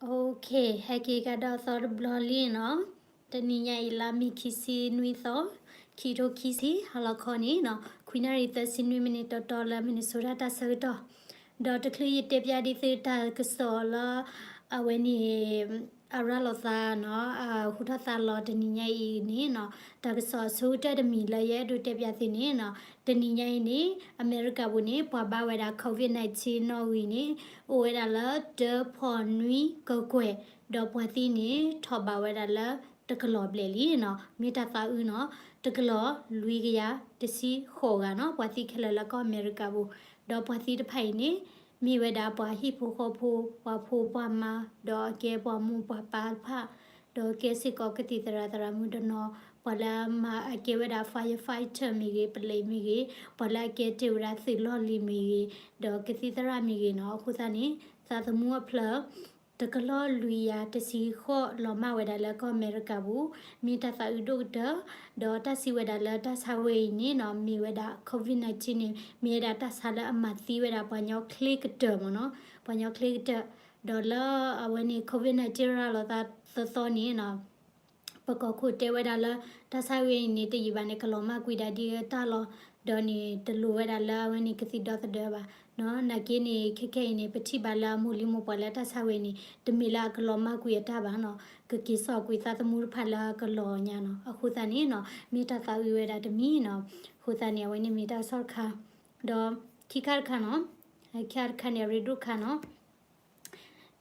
Okay, haki kada sor bloli no. Taninya ilami kisi nui so. Kiro kisi halakoni no. Quinari the sinui minute dollar Minnesota sato. Dr. Clee tepia di theta kusola aweni aralosa no. Hutasa lot ninya ini no. Takso suta the mila ye do tepia thini no. Taninya ini America wuni paba weda COVID-19 no wini. Ueda la de ponui kokwe. Do pothini toba weda la the glob leli no. Mita sa uno. The glob luigia the sea hoga no. Pothi kelala ko America bu. Do pothi the paini. Mi weda po hi pu ko pu pa pu pa ma do ke po mu pa pa pa do ke si ko ke ti tara mu do no pala ma ke weda firefighter mi ge play mi ge pala ke te weda si lo li mi ge do ke ti tara mi ge no khu sa ni sa the mu a plug တကလောလူရတစီခော့လောမဝဲဒါလကောအမေရိကဘူးမိတသဥဒုဒဒေါ်တစီဝဲဒါလတဆဝဲနေနော်မိဝဲဒါကိုဗစ် -19 နေမိဒါတဆာလအမသီဝဲဒါပညောကလစ်တမနော်ပညောကလစ်တဒေါ်လာအဝဲနေကိုဗစ် -19 ရလောတာသောနေနော်ပကခုတဲဝဲဒါလတဆဝဲနေတည်ပါနေကလောမကွေဒါဒီတာလောဒေါ်နေတလူဝဲဒါလဝဲနေကစီဒေါ်တဲ့ပါနော်နကိနေခက်ခဲနေပတိပါလာမူလီမပေါ်လာတဆဝဲနေတမီလာကလောမကွေတာပါနော်ကကိစောကွေသတမှုဖလာကလောညာနော်အခုတနေနော်မိတာသာဝဲတာတမီနော်ခုတနေဝဲနေမိတာဆော့ခါတော့ခိခါခါနော်ခါခါနေရီဒုခါနော်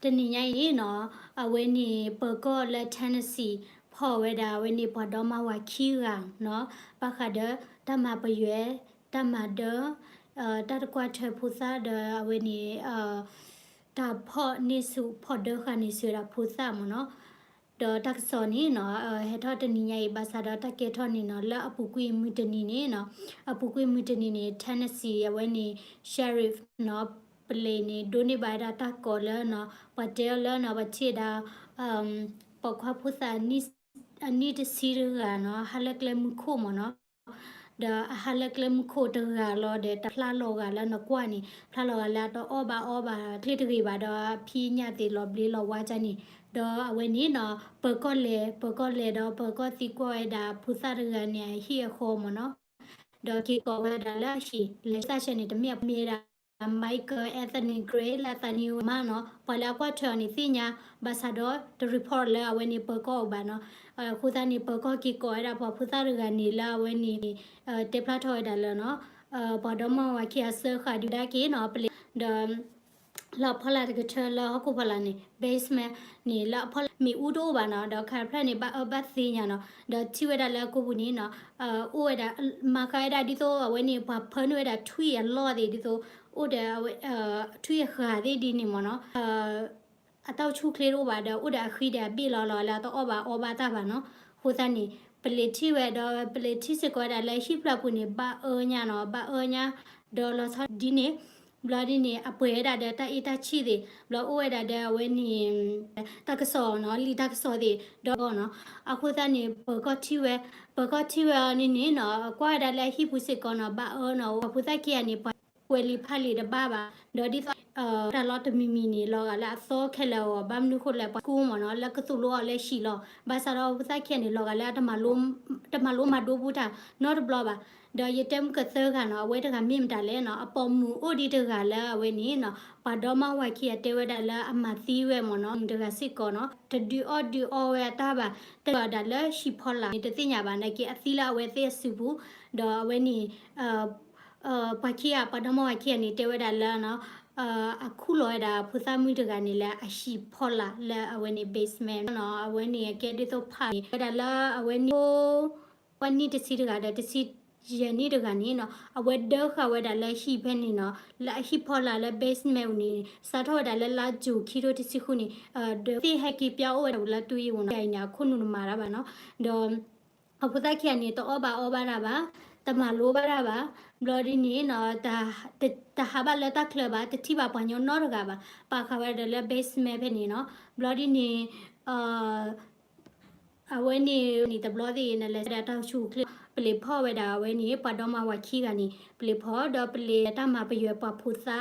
တနေညရေနော်အဝဲနေပကောလက်တန်နစီဖော်ဝဲတာဝဲနေပေါ်တော့မဝခီကနော်ပခါဒတမပရွယ်တမဒတတကွာထဖူစာဒအဝဲနေတာဖော့နေစုဖော့ဒခါနေစရာဖူစာမနော်တော့တက်စောနီနော်ဟဲထောတနီညာဘာသာတော့တကေထောနီနော်လာအပူကွေမီတနီနေနော်အပူကွေမီတနီနေတန်နစီအဝဲနေ sheriff နော်ပလေနေဒိုနေဘာဒတာကောလနော်ပတဲလနော်ဘချေဒါပခွာဖူစာနီအနီတစီရကနော်ဟလကလမခုမနော်ဒါဟာလကလမ်ခိုတကလောတဲ့တဖလာလောကလည်းနကွာနေဖလာလောကလည်းတော့အောဘာကလိတကြီးပါတော့ဖြီးညတေလောဘလီလောဝါချနေတော့အဝနေနော်ပကောလေတော့ပကောတီကွာဒါဖူစာရကနေဟီခေါ်မနော်ဒေါ်ကီကောဝဒါလာရှိလက်ဆရှင်နေတမြမြေတာMichael Anthony Gray လာတနီမနော်ပလာကွာထနီစီညာဘာသာတော့ the report လာဝနေပကောဘာနော်ခုသနေပကောကီကောရပါဖူသာရကနေလာဝနေတေပလာထော်ဒါလနော်ဘာတော့မဝခီအစခါဒီဒါကေနော်ပလေလာဖလာတကချလာခုဖလာနေ basement နေလာဖမီဦးတော့ဘာနော်တော့ခါဖက်နေဘတ်စီညာနော်တော့ချီဝဲဒါလာကိုဘူးနေနော်အိုဝဲဒါမခိုင်ဒါဒီတော့ဝဲနေဘာဖန်ဝဲဒါထွေရလော်ဒီတော့အိုဒါထွေခါဒီနေမနော်အတော့ချုခလေရောပါတော့ဥဒါခိဒါပြီလော်လာတော့အောဘာတာပါနော်ဟိုတန်နေပလေတီဝဲတော့ပလေတီစကွာဒါလည်းရှိဖလပုနေဘာညာနော်ဘာညာဒေါ်လာဒီနေဘလာဒီနေအပွဲဒါတဲ့တာချီတယ်ဘလာအိုဝဲဒါတဲ့ဝဲနေတကဆောနော်လီတကဆောတဲ့တော့နော်အခုတန်နေပကတီဝဲနေနော်ကွာဒါလည်းဟိပုစကောနော်ဘာနော်ပူတကီကနေဝဲလီဖာလီတဘာဘာဒေါ်ဒီတာလော့တမီမီနေလောကလာသောခဲလောဘမ်နုခုလဲပကူမနော်လကသူလောလဲရှိလောဘာသာတော့ပစခဲနေလောကလာတမလုံးမဒိုဘူးတာ not block ပါဒေါ်ရတမ်ကသကနော်ဝဲတကမြင့်တာလဲနော်အပေါ်မူအိုဒီတကလာဝဲနေနော်ပါတော့မဝခီတဲဝဲတာလာအမသီးဝဲမနော်တကစစ်ကောနော်တဒီအော်ဝဲတာပါတကဒါလဲရှိဖော်လာတသိညာပါနဲ့ကေအသီလာဝဲသေးစုဘူးဒေါ်ဝဲနေပခီယာပဒမောခီနေတဲဝဲတာလာနော်အခုလောဒါဖူစာမီတကနေလာအရှိဖော်လာလာအဝဲနေ basement နော်အဝဲနေကဲဒီတော့ဖာဒါလာအဝဲနေวันนี้จะซีดกันจะซีเย็นนี่ดกันนี่เนาะเอาไว้เด้อค่ะไว้ดัลละฮีเพนนี่เนาะละฮีพอละละเบสเมลนี่สะทอดัลละลาจูคีโรติซิคุนี่เดฟีให้กีเปียวเอาละตุยวนไงเนี่ยคุณนุมาละบาเนาะดอเอาพุทธเขียนนี่ตออบาระบาตมาโลบาระบาบลอดีนี่เนาะตาหาบาละตาเคลบาตที่บาปัญญนอรกาบาปาคาไว้ดัลละเบสเมลเพนนี่เนาะบลอดีนี่အဝဲနေတဘလဒီနလဲဒါတောက်ချူကလပ play po we da we ni pa do ma wa khi ga ni play po do play ta ma pa yue pa phu sa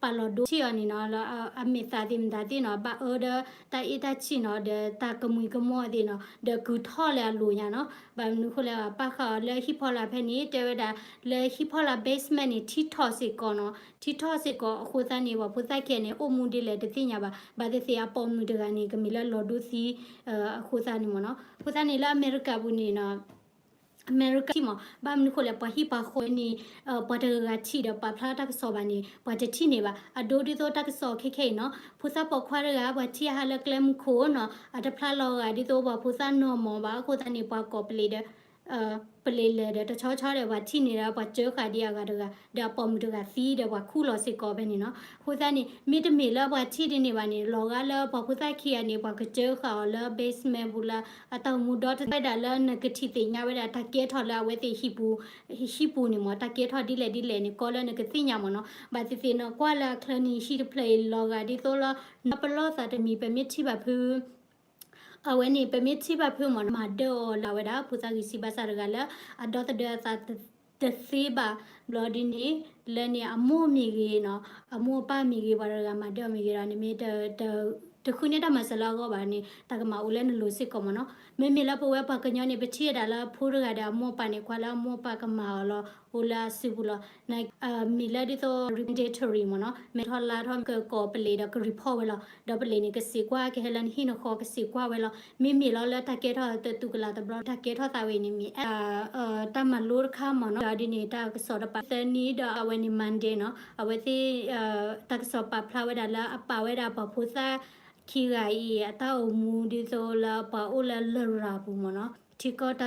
pa lo do chi ni no la a me sa dim da ti no ba o da ta i ta chi no de ta ka mu ka mo di no de ku tho la lu nya no ba nu ko la pa kha le hi po la phe ni te we da le hi po la basement ni thi tho si ko no thi tho si ko khu sa ni wa phu sa ke ni o mu di le de ti nya ba de se a po mu de ga ni ka mi la lo do si khu sa ni mo no khu sa ni la america bu ni no America မှာဘာမလို့လဲပဟိပါခွနီပတကချီတော့ပဖလာတက်စောပါနေပတချီနေပါအဒိုဒီတော့တက်စောခေနော်ဖူစာပခွာရကပချီဟာလကလမ်ခိုနော်အတဖလာလောကဒီတော့ဖူစာနော်မောပါကိုတနေပကောပလီတဲ့ပလေလေတဲ့တချောချောတဲ့ဘာချိနေတာဘာကျဲခါဒီယာကတကဒါပေါ်မတကစီးတဲ့ဘာခုလောစစ်ကောပဲနေနော်ဟိုသားနေမိတမီလာဘာချိတဲ့နေပါနေလောကလာဘာဖုသားခီရနေဘာကကျဲခါလာ basement ဘူးလာအတောင်မူတော့တဲ့ဒါလာနဂတိတင်ညာဝဲတာတကဲထော်လာဝဲတိဟိပူနေမတကဲထော်ဒီလေနေကောလာနဂတိညာမနော်ဘာတိဖေနော်ကွာလာခလနီရှိတပလေလောကဒီတော့လာနပလောစာတမီပမစ်ချိပါဖူးအဝဲနေပမစ်ချိပါဖူးမနမဒေါ်လာဝဲတာပူစာကြီးစီပါစာရကလာအဒေါ်တဲ့စာတသေပါဘလော်ဒီနေလဲနေအမို့မီကြီးနော်အမို့ပမီကြီးပါရကမဒေါ်မီကြီးရနေမီတခုနေတာမဆလာကောပါနေတကမဦးလဲနလို့စစ်ကောမနော်မေမေလာပေါ်ဝပါကညနေပချီဒါလာဖိုးရကဒါမောပါနေခွာလာမောပါကမာလောဟိုလာစီဘူးလောနိုင်မီလာဒီတော့ regulatory မနော်မေထော်လာထော်ကောပလေတော့ report ဝဲလောဒပလေနေကစီကွာကဟလန်ဟီနခေါ်ကစီကွာဝဲလောမေလောလဲတကဲထော်တူကလာတဘလတကဲထော်တာဝဲနေမီတမလို့ခါမနော်ဒါဒီနေတာကစောတပါတနီဒါအဝဲနေမန်ဒေနော်အဝဲစီတကစောပါဖလာဝဲဒါလာအပါဝဲဒါပဖူစာခီဂိုင်အတောက်မူဒီဆိုလာပါအိုလာလရာဘူးမနော်တီကော